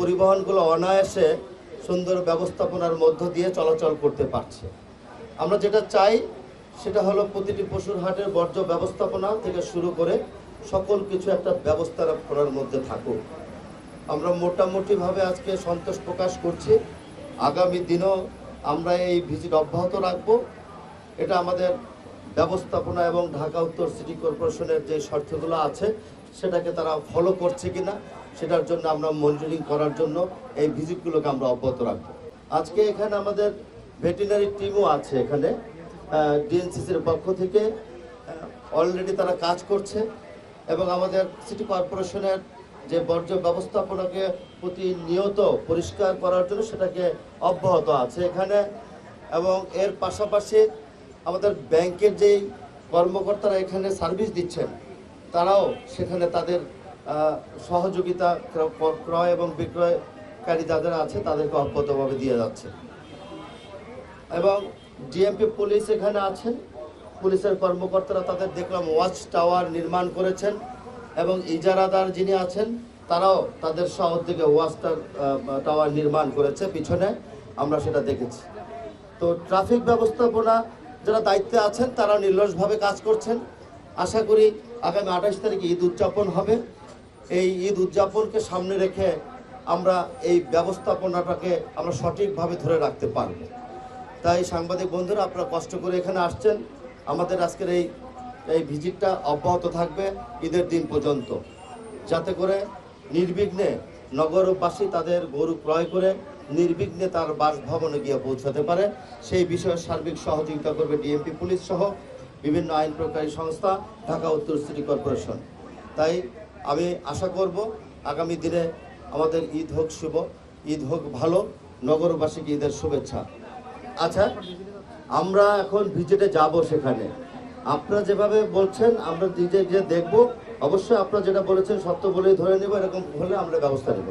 পরিবহনগুলো অনায়াসে সুন্দর ব্যবস্থাপনার মধ্য দিয়ে চলাচল করতে পারছে। আমরা যেটা চাই সেটা হলো প্রতিটি পশুর হাটের বর্জ্য ব্যবস্থাপনা থেকে শুরু করে সকল কিছু একটা ব্যবস্থাপনার মধ্যে থাকুক। আমরা মোটামুটিভাবে আজকে সন্তোষ প্রকাশ করছি। আগামী দিনও আমরা এই ভিজিট অব্যাহত রাখব। এটা আমাদের ব্যবস্থাপনা এবং ঢাকা উত্তর সিটি কর্পোরেশনের যে শর্তগুলো আছে সেটাকে তারা ফলো করছে কিনা সেটার জন্য আমরা মনিটরিং করার জন্য এই ভিজিটগুলোকে আমরা অব্যাহত রাখব। আজকে এখানে আমাদের ভেটেরিনারি টিমও আছে, এখানে ডিএনসিসির পক্ষ থেকে অলরেডি তারা কাজ করছে এবং আমাদের সিটি কর্পোরেশনের যে বর্জ্য ব্যবস্থাপনাকে প্রতিনিয়ত পরিষ্কার করার জন্য সেটাকে অব্যাহত আছে এখানে। এবং এর পাশাপাশি আমাদের ব্যাংকের যেই কর্মকর্তারা এখানে সার্ভিস দিচ্ছেন তারাও সেখানে তাদের সহযোগিতা ক্রয় এবং বিক্রয়কারী যাদের আছে তাদেরকে অব্যাহতভাবে দিয়ে যাচ্ছে। এবং ডিএমপি পুলিশ এখানে আছেন, পুলিশের কর্মকর্তারা তাদের দেখলাম ওয়াচ টাওয়ার নির্মাণ করেছেন এবং ইজারাদার যিনি আছেন তারাও তাদের শহর থেকে ওয়াচ টাওয়ার নির্মাণ করেছে পিছনে, আমরা সেটা দেখেছি। তো ট্রাফিক ব্যবস্থাপনা যারা দায়িত্বে আছেন তারা নির্লসভাবে কাজ করছেন। আশা করি আগামী 28 তারিখে ঈদ উদযাপন হবে। এই ঈদ উদযাপনকে সামনে রেখে আমরা এই ব্যবস্থাপনাটাকে আমরা সঠিকভাবে ধরে রাখতে পারব। তাই সাংবাদিক বন্ধুরা, আপনারা কষ্ট করে এখানে আসছেন। আমাদের আজকের এই ভিজিটটা অব্যাহত থাকবে ঈদের দিন পর্যন্ত, যাতে করে নির্বিঘ্নে নগরবাসী তাদের গরু ক্রয় করে নির্বিঘ্নে তার বাসভবনে গিয়ে পৌঁছাতে পারে সেই বিষয়ে সার্বিক সহযোগিতা করবে ডিএমপি পুলিশ সহ বিভিন্ন আইন প্রয়োগকারী সংস্থা, ঢাকা উত্তর সিটি কর্পোরেশন। তাই আমি আশা করব আগামী দিনে আমাদের ঈদ হোক শুভ, ঈদ হোক ভালো, নগরবাসীকে ঈদের শুভেচ্ছা। আচ্ছা, আমরা এখন ভিজিটে যাব, সেখানে আপনারা যেভাবে বলছেন আমরা নিজে গিয়ে দেখব। অবশ্যই আপনারা যেটা বলেছেন সত্য বলেই ধরে নেব, এরকম হলে আমরা ব্যবস্থা নেব।